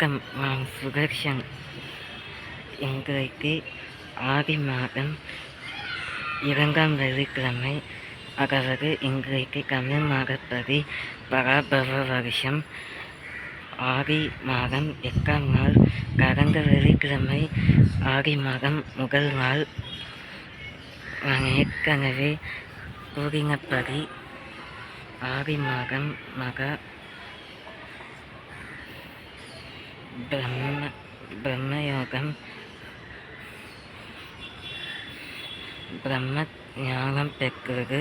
வணக்கம். நான் சுதர்ஷன். இன்றைக்கு ஆடி மாதம் 2ஆம் வெள்ளிக்கிழமை, அதாவது இன்றைக்கு தமிழ் மாதப்படி பராபவ வருஷம் ஆடி மாதம் 8ஆம் நாள். கடந்த வெள்ளிக்கிழமை ஆடி மாதம் முதல் நாள். நான் ஏற்கனவே கூறினபடி ஆடி மாதம் பிரம்மயோகம், பிரம்ம ஞானம் பெற்றது.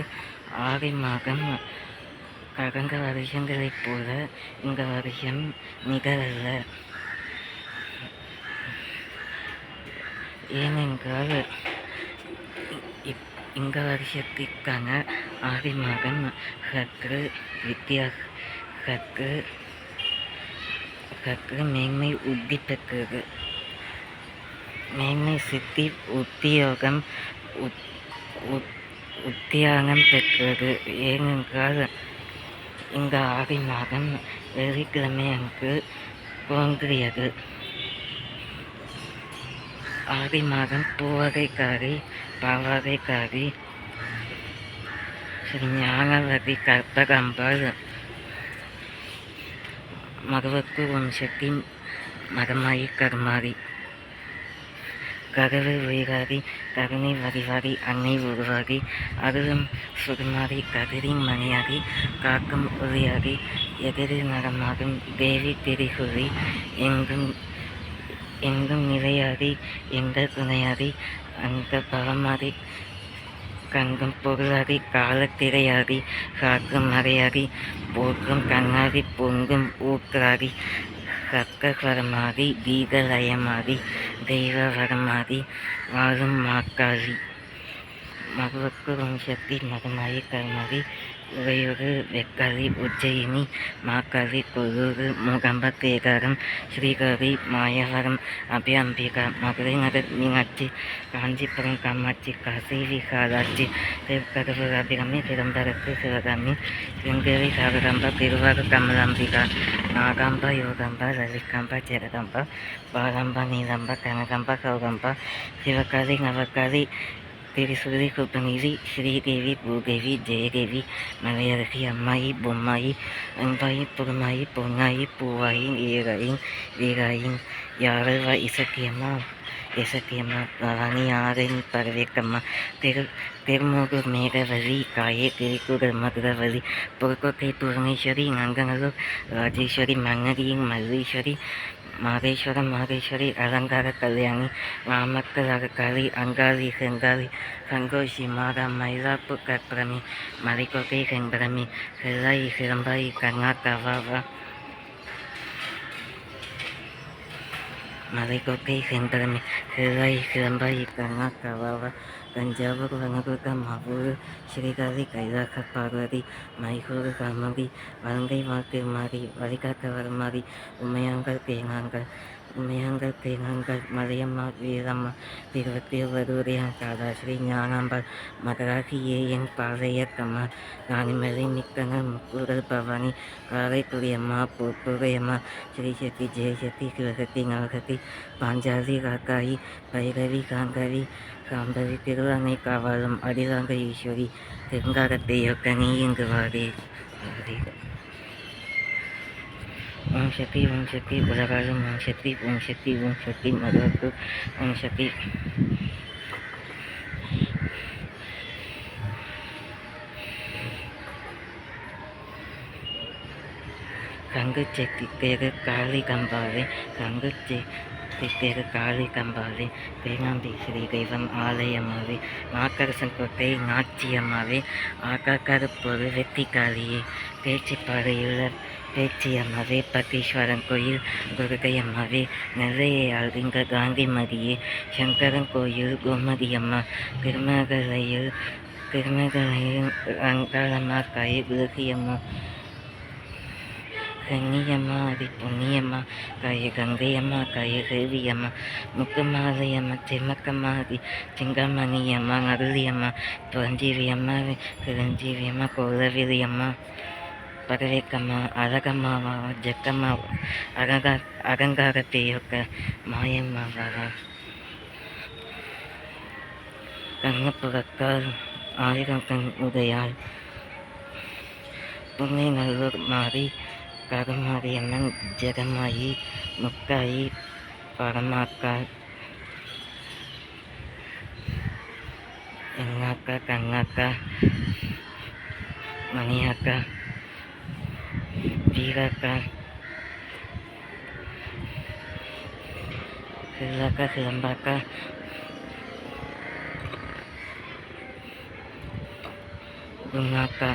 ஆடி மாதம் கடந்த வருஷங்களைப் போல இந்த வருஷம் நிகழல்ல. ஏனென்றால் இந்த வருஷத்திற்கான ஆடி மாதம் சற்று மேன்மை உத்தி பெற்றது. மேன்மை சித்தி உத்தியாகம் பெற்றது. ஏனென்றால் இந்த ஆடி மாதம் வெள்ளிக்கிழமை அன்று தோன்றியது. ஆடி மாதம் பூவகைக்காரி, பாவாகைக்காரி, ஸ்ரீ ஞானவதி கற்பகாம்பாள், மகவத்து வம்சத்தி மகமாயி கருமாரி, கதவு உயிராகி கருணை வடிவாகி அன்னை உருவாகி அருளும் சுடுமாறி கதிரின் மணியாகி காக்கும் ஒளியாகி எதிரில் நடமாடும் தேவி திரிகுறி எங்கும் நிலையாகி எங்கள் துணையாகி அந்த பவமாறி கங்கும் பொருளாகி காலத்திரையாகி காக்கும் மறையாகி போற்றும் கண்ணாகி பொங்கும் ஊற்றாகி கற்கவரமாகி கீதலயமாகி தெய்வ வரமாகி வாழும் மாக்காளி, மகவக்கு வம்சத்தி மகமாயி கருமாரி, உறையூர் வெக்காளி, உஜ்ஜயினி மாக்காளி, கொல்லூர் மூகம்ப கேதாரம், ஸ்ரீகாரி, மாயவரம் அம்பிகா, மதுரை நகர் மீனாட்சி, காஞ்சிபுரம் காமாட்சி, காசி விசாலாட்சி, திருக்கடவுர் அபிராமி, சிதம்பரத்து சிவகாமி, சிருங்கேரி சாரதாம்பா, திருவாரூர் கமலாம்பிகா, நாகாம்பா, யோகாம்பா, லலிகாம்பா, ஜெகதாம்பா, பாலாம்பா, நீலாம்பா, கனகாம்பா, சௌகாம்பா, சிவகாளி, நவகாளி, திரிசூரி, குப்பநீதி, ஸ்ரீதேவி, பூதேவி, ஜெயதேவி, மலையரசி, அம்மாயி, பொம்மாயி, அன்பாயி, புறமாயி, பொன்னாயி, பூவாயி, வீராயின், யாரல்வா, இசக்கியம்மா, பவானி, ஆரணி, பரவேக்கம்மா, திருமூகூர் மேகவதி, காயே, திரிகூடல் மதுரவதி, புறக்கோட்டை பூர்ணேஸ்வரி, நங்கநல்லூர் ராஜேஸ்வரி, மன்னதியின் மல்லீஸ்வரி, மாகேஸ்வரி, அலங்கார கல்யாணி, ராமக்கல் அறக்காளி, அங்காளி, செங்காளி, சங்கோஷி, மாதா, மயிலாப்பூர் கற்பரமி, மலைக்கோட்டை செம்பரமி, செல்லாயி, சிலம்பாயி, கர்நாடகாவா, மலைக்கோட்டை செம்பரமி, செல்லாயி, சிலம்பாயி, கர்நாடகாவா, தஞ்சாவூர் வனதுர்க, மாவூர் ஸ்ரீகாளி, கைலாச பார்வதி, மைசூர் காமதி, வலங்கை திருமாரி, வழிகாக்க வரமாரி, உமையாங்கல் தேனாங்கல், மலையம்மா, வீரம்மா, திருவத்தியூர் காதா, ஸ்ரீ ஞானாம்பாள், மகராசி, ஏஎன் பாளையக்கம்மா, ராணிமலை, நிக்கங்கள், முக்கூடல் பவானி, காரைக்குடியம்மா, பூத்துரையம்மா, ஸ்ரீசக்தி, ஜெயசக்தி, சிவசக்தி, நவசக்தி, பாஞ்சாலி, ராக்காயி, பைரவி, சாம்பவி, திருவானை காவாலம், அடிலாங்க ஈஸ்வரி, தென்காரத்தை யோக்கனி, இங்கு வாரே. ஓம் சக்தி, உலகாலும் ஓம் சக்தி, மதுவக்கு ஓம் சக்தி. கங்குச்செட்டி தேரு காளி கம்பாலே, காளி கம்பாலே, தேனாம்பி ஸ்ரீ தெய்வம் ஆலயம்மாவே, நாக்கரசன் கோட்டை நாச்சியம்மாவே, ஆக்காக்கருப்பொரு வெற்றி காளியே, பேச்சிப்பாறையுள்ள பேச்சியம்மாவே, பத்தீஸ்வரன் கோயில் துர்கையம்மாவே, நெல்லையை ஆழ்கின்ற காந்திமதியே, சங்கரன் கோயில் கோமதியம்மா, திருமகலையில் அங்காளம்மா காய் விலகியம்மா, கன்னியம்மா, அதி பொன்னியம்மா காய, கங்கையம்மா காய, கேவியம்மா, முக்குமாலையம்மா, செம்மக்கம்மா, அதி சிங்கமணியம்மா, நருளியம்மா, புரஞ்சீவியம்மா, கோலவிலியம்மா, பகவேக்கம்மா அழகம்மாவா ஜக்கம்மா அகங்கார பேயொக்க மாயம்மாவா கண்ணப்புறத்தால் ஆயிரம் கண் உதையாள் புன்னை நல்லூர் மாறி கருமாரியம்மன் ஜெகமாயி முக்காயி பரமாக்காள் எங்காக்கா கண்ணாக்கா மணியாக்கா வீராக்கா கிழாக்கா கிளம்பாக்கா குன்னாக்கா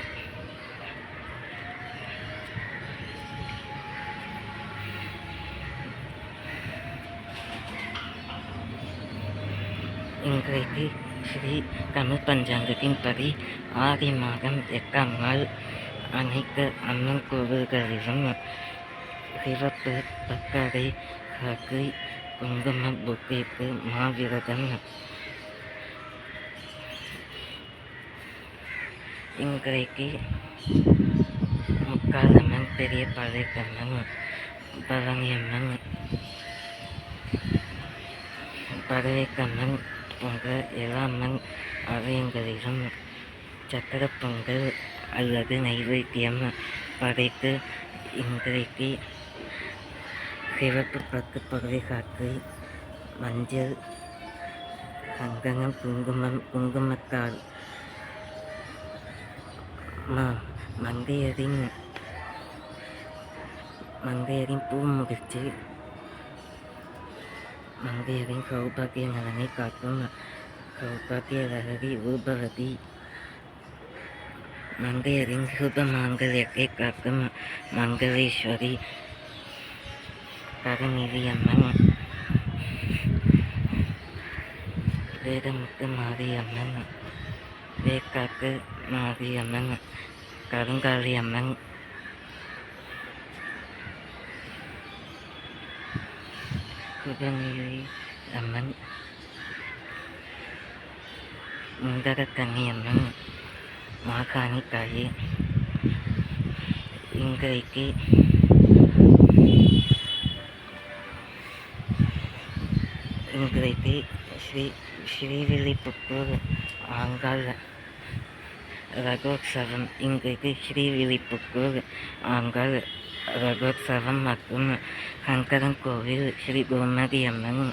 இன்றைக்கு ஸ்ரீ தமிழ் பஞ்சாங்கத்தின்படி ஆடி மாதம் 8ஆம் நாள் அனைத்து அம்மன் கோவில்களிலும் சிவப்பு பக்கடை காக்கை குங்கும பொக்கேக்கு மாவிரதம். இன்றைக்கு முக்காலம்மன் பெரிய பழைக்கம்மன் பழனியம்மன் பழவேக்கம்மன் போன்ற எல்லா அம்மன் ஆலயங்களிலும் சக்கர பொங்கல் அல்லது நைவேத்தியம் படைத்து இன்றைக்கு சிவப்பு பத்து புடவை காக்கை மஞ்சள் சந்தனம் குங்குமத்தால் மங்கையரின் பூ முடிச்சு மங்கையரின் சௌபாகிய நலனை காட்டும் சௌபாகிய லகரி ரூபவதி மங்கையரின் சுப மாங்கல்யத்தை காக்கும் மங்களேஸ்வரி கருநிதியம்மன் வேதமுத்து மாரியம்மன் வேக்காக்கு மாரியம்மன் கருங்காளியம்மன் சுபநிதி அம்மன் முந்தகக்கன்னியம்மன் மாகாணி தாயி இன்றைக்கு ஸ்ரீவில்லிபுத்தூர் ஆங்காள் ரகோத்சவம். இன்றைக்கு ஸ்ரீவில்லிபுத்தூர் ஆங்காள் ரகோத்சவம் மற்றும் சங்கரன் கோவில் ஸ்ரீ கோமதி அம்மன்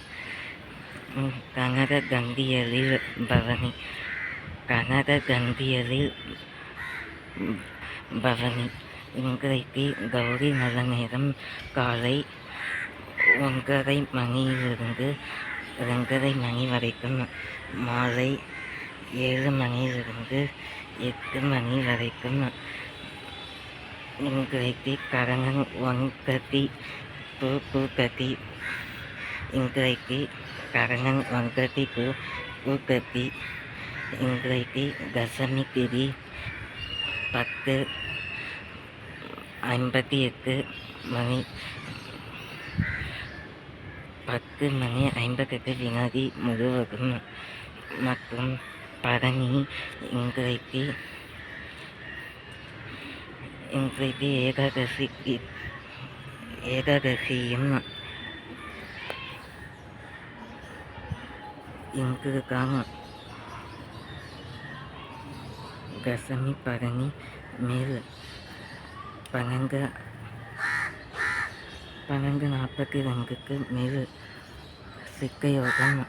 கனக கந்தியலில் பவனி இன்றைக்கு கௌரி நல்ல நேரம் காலை 1:30 மணியிலிருந்து 2:30 மணி வரைக்கும், மாலை 7 மணியிலிருந்து 8 மணி வரைக்கும். இன்றைக்கு கரணம் 1:30 to 2:30. இன்றைக்கு கரணம் 1:30 to 2:30. இன்றைக்கு தசமி திதி 10:58 மணி 10:58 முழுவதும். மற்றும் பரணி இன்றைக்கு ஏகாதசியும் இன்றுதான் தசமி பரணி மேல் 12:42 மேல் சிக்கையோகம்.